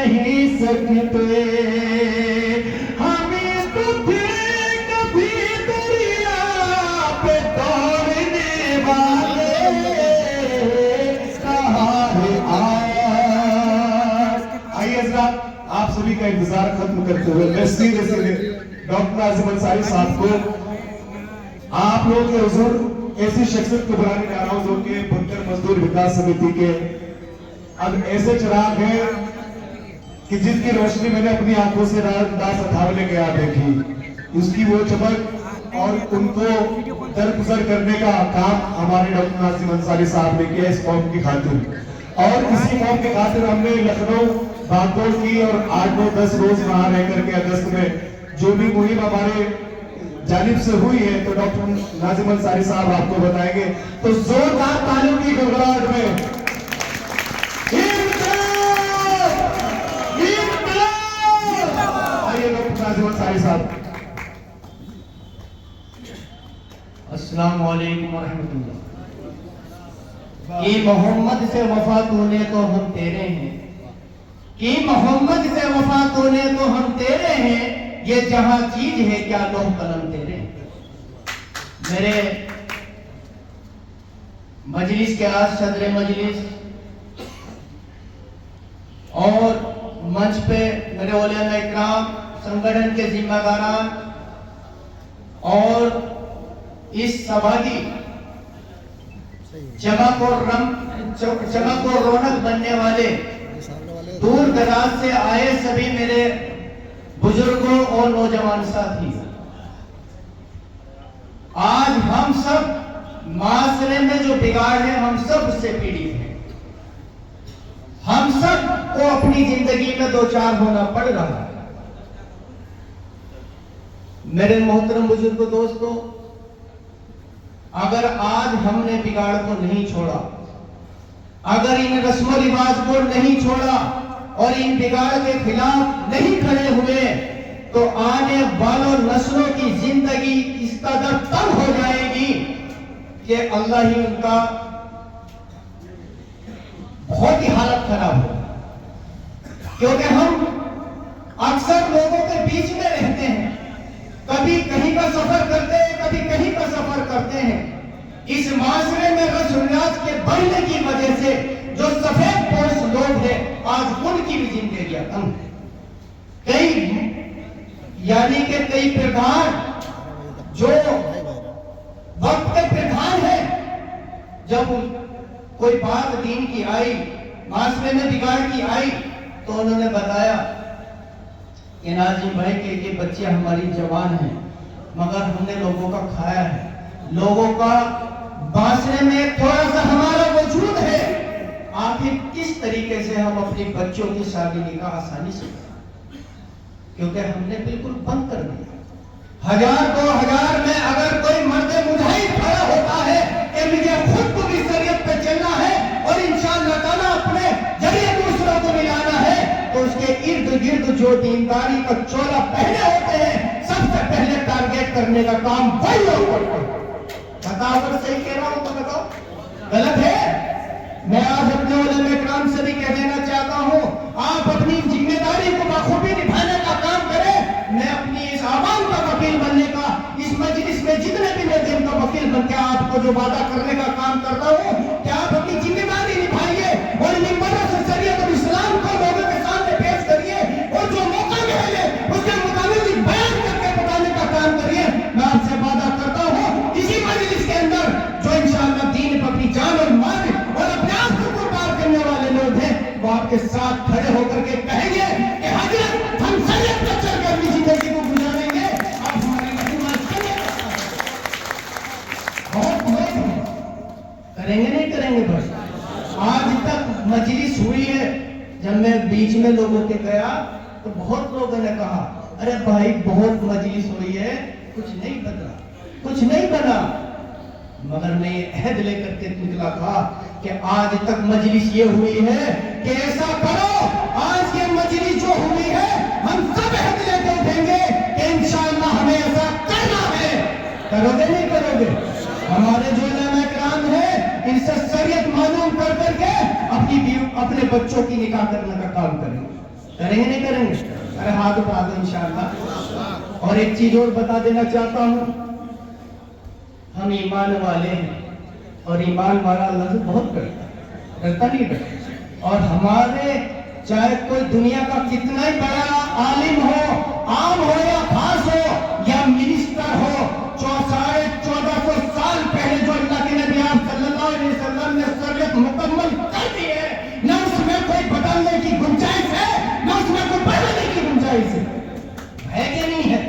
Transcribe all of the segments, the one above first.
नहीं सकते। हमें तो थे कभी दरिया पे दौड़ने वाले, कहाँ है आज। आइए हज़रात, आप सभी का इंतजार खत्म करते हुए मैं सीधे सीधे डॉक्टर नाज़िम अंसारी साहब को आप लोगों के हुजूर ऐसी शख्सियत को बुलाने जा रहा हूं जो कि बुनकर मजदूर विकास समिति के अब ऐसे चिराग हैं कि जिसकी रोशनी मैंने अपनी आंखों से रात 10:58 के यहाँ देखी, उसकी वो चमक और उनको दरगुजर करने का काम हमारे डॉक्टर नाज़िम अंसारी साहब ने किया इस कौम की खातिर। और इसी कौम की खातिर हमने लखनऊ भागदौड़ की और 8, 9, 10 रोज वहां रह करके अगस्त में जो भी मुहिम हमारे जानिब से हुई है तो डॉक्टर नाज़िम अंसारी साहब आपको बताएंगे। तो जोरदार तालियों की गड़गड़ाहट में आइए डॉक्टर नाज़िम अंसारी साहब। अस्सलाम वालेकुम रहमतुल्लाह। कि मोहम्मद से वफा तूने तो हम तेरे हैं, कि मोहम्मद से वफा तूने तो हम तेरे हैं, ये जहां चीज है क्या लौह कलम तेरे हैं। मेरे मजलिस के आज सदर मजलिस और मंच पे मेरे उलेमा इकराम, संगठन के जिम्मेदारान और इस सभा की चमक और रौनक बनने वाले दूर दराज से आए सभी मेरे बुजुर्गों और नौजवान साथी, आज हम सब माशरे में जो बिगाड़ है हम सब उससे पीड़ित हैं। हम सब को अपनी जिंदगी में दो चार होना पड़ रहा है। मेरे मोहतरम बुजुर्ग दोस्तों, अगर आज हमने बिगाड़ को नहीं छोड़ा, अगर इन रस्म रिवाज को नहीं छोड़ा और इन बिगाड़ के खिलाफ नहीं खड़े हुए तो आने वालों नस्लों की जिंदगी इस कदर तंग हो जाएगी कि अल्लाह ही उनका बहुत ही हालत खराब हो। क्योंकि हम अक्सर लोगों के बीच में रहते हैं, कभी कहीं का सफर करते हैं, कभी कहीं का सफर करते हैं। इस माशरे में रसूलियात के बढ़ने की वजह से जो सफेद पोश लोग हैं आज उनकी भी जिंदगी तंग है। कई यानी कि कई प्रधान जो वक्त के प्रधान है, जब कोई बात दीन की आई, माशरे में बिगाड़ की आई तो उन्होंने बताया कि नाज़िम भाई के बच्चे हमारी जवान हैं मगर हमने लोगों का खाया है, लोगों का माशरे में थोड़ा सा हमारा वजूद है, आखिर किस तरीके से हम अपने बच्चों की शादी निकाह आसानी से, क्योंकि हमने बिल्कुल बंद कर दिया। 1000-2000 में अगर कोई मर्द मुजाहिद खड़ा होता है कि मुझे खुद को भी शरीयत पे चलना है और इंशाअल्लाह ताला अपने जरिए दूसरों को मिलाना है, तो उसके इर्द गिर्द जो दीनदारी का चोला पहने होते हैं सबसे पहले टारगेट करने का काम वही लोग करते हैं। बताओ अगर सही कह रहा हूं तो बताओ, गलत है? मैं आज अपने उलेमा इकराम से भी कह देना चाहता हूं, आप अपनी जिम्मेदारी को बखूबी निभाने का काम करें। मैं अपनी इस आवाम का वकील बनने का, इस मजलिस में जितने भी मैं दिन का वकील बन के आपको जो वादा करने का काम करता हूं कि आप अपनी जिम्मेदारी निभाइए और मिंबरों से शरीयत और इस्लाम को लोगों के सामने पेश करिए और जो मौका मिले उसके मुताबिक बयान करके बताने का काम करिए। मैं आपसे वादा करता हूं इसी मजलिस के अंदर जो इंशाअल्लाह दीन पर अपनी जान और माल और अपने आप को कुर्बान करने वाले लोग हैं वो आपके साथ खड़े होकर के कहेंगे कि हजरत हम शरीयत पर चलकर अपनी जिंदगी को गुजारेंगे। आप हमारे बहुत करेंगे नहीं करेंगे? बस आज तक मजलिस हुई है, जब मैं बीच में लोगों के गया तो बहुत लोगों ने कहा अरे भाई बहुत मजलिस हुई है, कुछ नहीं बना, कुछ नहीं बना। मगर मैं ये अहद लेकर के निकला था कि आज तक मजलिस ये हुई है कि ऐसा करो, आज ये मजलिस जो हुई है हम सब अहद लेकर उठेंगे कि इंशाअल्लाह हमें ऐसा करना है। करोगे नहीं करोगे? हमारे जो उलेमा इकराम है इनसे शरीयत मालूम कर करके अपने बच्चों की निकाह करने का काम करेंगे। करेंगे नहीं करेंगे? अरे हाथ उठा दो इंशाअल्लाह। और एक चीज और बता देना चाहता हूँ, हम ईमान वाले हैं और ईमान वाला अल्लाह से बहुत डरता नहीं डरता। और हमारे चाहे कोई दुनिया का कितना ही बड़ा आलिम हो, आम हो या खास हो या मिनिस्टर हो, 1450 साल पहले जो अल्लाह के नबी आप सल्लल्लाहु अलैहि वसल्लम ने शरीयत मुकम्मल कर दी है, न उसमें कोई बदलने की गुंजाइश है, न उसमें कोई बदलने की गुंजाइश है कि नहीं है?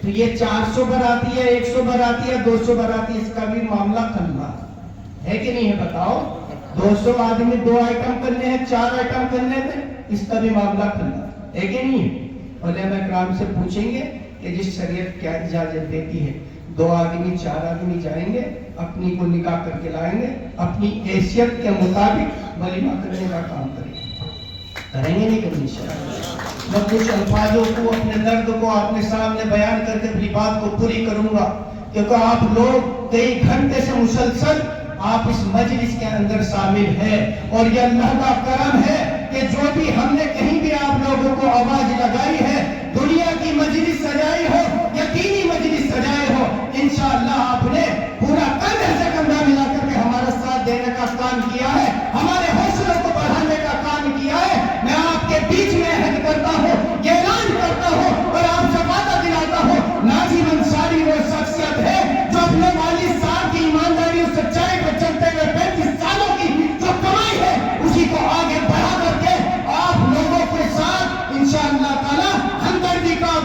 तो ये 400 बराती है, 100 बराती है, 200 बराती, इसका भी मामला खल्ला है कि नहीं है? बताओ, 200 आदमी 2 आइटम करने हैं, 4 आइटम करने हैं, इसका भी मामला खल्ला है कि नहीं है? उलमा इकराम से पूछेंगे कि जिस शरीयत क्या इजाजत देती है, 2 आदमी 4 आदमी जाएंगे, अपनी को निकाह करके लाएंगे, अपनी हैसियत के मुताबिक वलीमा करने का काम करेंगे नहीं करेंगे इंशाअल्लाह। मैं कुछ अल्फाजों को, अपने दर्द को आपने सामने बयान करके अपनी बात को पूरी करूंगा, क्योंकि आप लोग कई घंटे से मुसलसल आप इस मजलिस के अंदर शामिल है और ये अल्लाह का करम है कि जो भी हमने कहीं भी आप लोगों को आवाज लगाई है, दुनिया की मजलिस सजाई हो या दीनी मजलिस सजाई हो, इंशाअल्लाह आपने पूरा कंधे से कंधा मिला करके हमारा साथ देने का काम किया है, हमारे हौसलों को बढ़ाने का काम किया है। मैं आपके बीच में अहद करता हूँ, ऐलान करता हूँ और आपसे वादा दिलाता हूँ, नाज़िम अंसारी वो शख्सियत है जो अपने वालिद साहब की ईमानदारी और सच्चाई पर चलते हुए 35 सालों की जो कमाई है, उसी को आगे बढ़ा करके आप लोगों के साथ इंशाअल्लाह ताला हमदर्दी का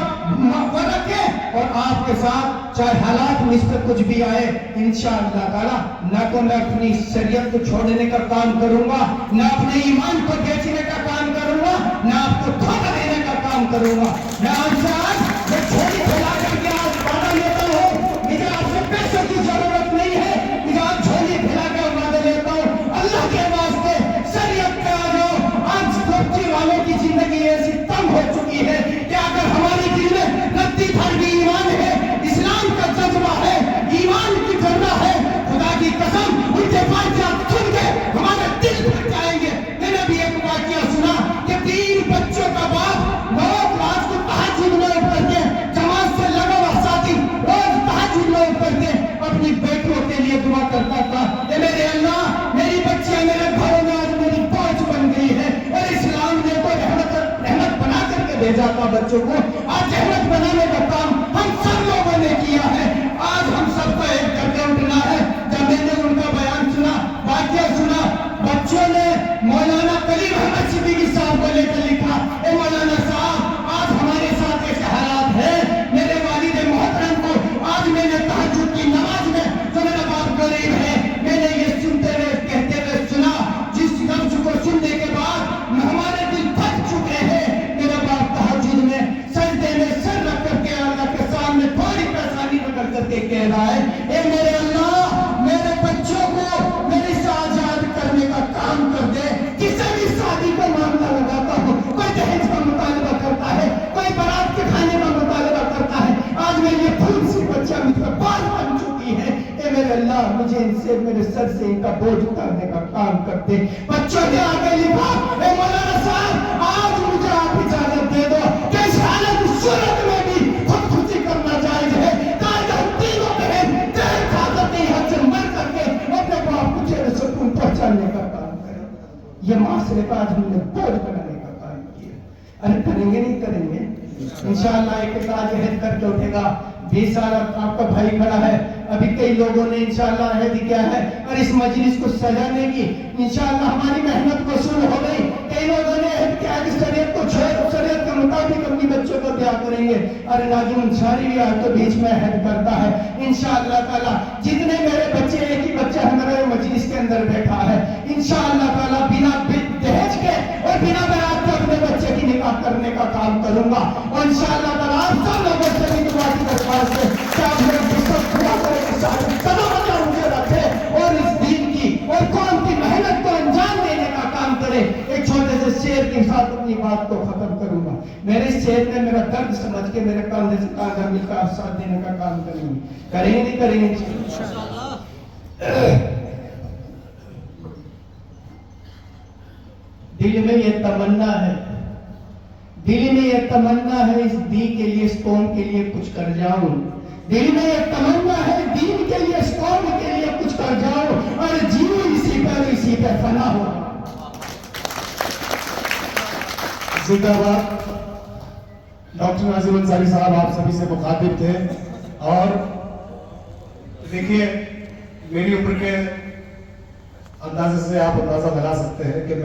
रखे और आपके साथ चाहे हालात में इस पर कुछ भी आए, इंशाअल्लाह ताला ना तो मैं अपनी शरीयत को छोड़ने का काम करूंगा, ना अपने ईमान को बेचने का काम करूंगा, ना आपको धोखा देने का काम करूंगा। मैं आपसे आज झोली फैला करके आज वादा लेता हूँ, मुझे आपसे पैसों की जरूरत नहीं है, मुझे आप झोली फैला कर वादा लेता हूँ, अल्लाह के वास्ते शरीयत पे आ जाओ। आज बच्चे वालों की जिंदगी ऐसी तंग हो चुकी है कि अगर हमारे दिल में रत्ती भर भी ईमान है, इस्लाम का जज्बा है, ईमान की जज्बा है, खुदा की कसम उनके पास आप सुन के हमारे दिल भर जाएंगे। मैंने भी एक वाकया सुना कि 3 बच्चों का बाप 9 रात को तहज्जुद में उठ करके जमात से लगा हुआ साथी रोज तहज्जुद में उठ करके अपनी बेटियों के लिए दुआ करता था, ये मेरे अल्लाह, मेरी बच्चियां मेरे घरों में आज मेरी पहुंच बन गई है। और इस्लाम ने तो रहमत बना करके भेजा था बच्चों को, आज रहमत बनाने का काम हम सब लोगों ने किया है। आज हम सबको एक करके उठना है। जब मैंने उनका बयान सुना, वाकया सुना, बच्चों ने मौलाना कलीम अहमद सिद्दीकी साहब को लेकर लिखा, ए मौलाना साहब, आज हमारे साथ ऐसे हालात है, मेरे वालिद मोहतरम को आज मैंने तहज्जुद की नमाज में, जो मेरा बाप गरीब है, मैंने ये सुनते हुए कहते हुए सुना, जिस लफ्ज को सुनने के बाद हमारे दिल थक चुके हैं। मेरा बाप तहज्जुद में सजदे में सर रख करके अल्लाह के सामने थोड़ी परेशानी पकड़ करके कह रहा है, ए मेरे अल्लाह, मेरे बच्चों को मेरे से आजाद करने का काम कर दे। किसी भी शादी का मामला लगाता हूँ, कोई दहेज का मुतालबा करता है, कोई बारात के खाने का मुतालबा करता है, आज मेरी ये फूल सी बच्चा मुझ पर बात बन चुकी है। ए मेरे अल्लाह, मुझे इनसे मेरे सर से इनका बोझ उतारने का काम करते। बच्चों ने आगे लिखा, ए मौलाना साहब, आज मुझे आप इजाजत दे दो कि इस हालत सूरत में भी खुदकुशी करना जायज है, ताकि हम तीनों बहन तेरे खातर नहीं हाथ से मर करके अपने बाप को चेहरे सुकून पहुंचाने का काम करें। ये माशरे का आज हमने बोझ बनाने का काम किया। अरे करेंगे नहीं करेंगे? इंशाअल्लाह एक आज अहद करके उठेगा। 20 साल आपका भाई खड़ा है, अभी कई लोगों ने इंशाअल्लाह अहद किया है और इस मजलिस को सजाने की इंशाअल्लाह हमारी मेहनत वसूल हो गई। कई लोगों ने अहद किया कि शरीयत को छोड़, शरीयत के मुताबिक अपनी बच्चों का ब्याह करेंगे। अरे नाज़िम अंसारी भी आज तो बीच में अहद करता है। इंशाअल्लाह ताला जितने मेरे बच्चे, एक ही बच्चा हमारे मजलिस के अंदर बैठा है, इंशाअल्लाह ताला बिना दहेज के और बिना बारात के अपने बच्चे की निकाह करने का काम करूंगा। और इंशाअल्लाह ताला आप सब लोगों से भी दुआ की दरख्वास्त है कि आप मेरे सब दुआ करें कि सदा मुझे रखे और इस दीन की और कौम की मेहनत को अंजाम देने का काम करे। एक छोटे से शेर के साथ अपनी बात को खत्म करूंगा। मेरे शेर ने मेरा दर्द समझ के मेरे कंधे से कंधा मिलकर साथ देने का काम करेंगे नहीं करेंगे? दिल में ये तमन्ना है दिल में एक तमन्ना है इस दी के लिए इस कौम के लिए कुछ कर जाऊं, दिल में एक तमन्ना है दीन के लिए इस कौम के लिए कुछ कर जाऊं, और जीव इसी पर फना हो। जिंदाबाद। डॉक्टर नाजिम अंसारी साहब आप सभी से मुखातिब थे, और देखिए मेरी उम्र के अंदाजे से आप अंदाजा लगा सकते हैं कि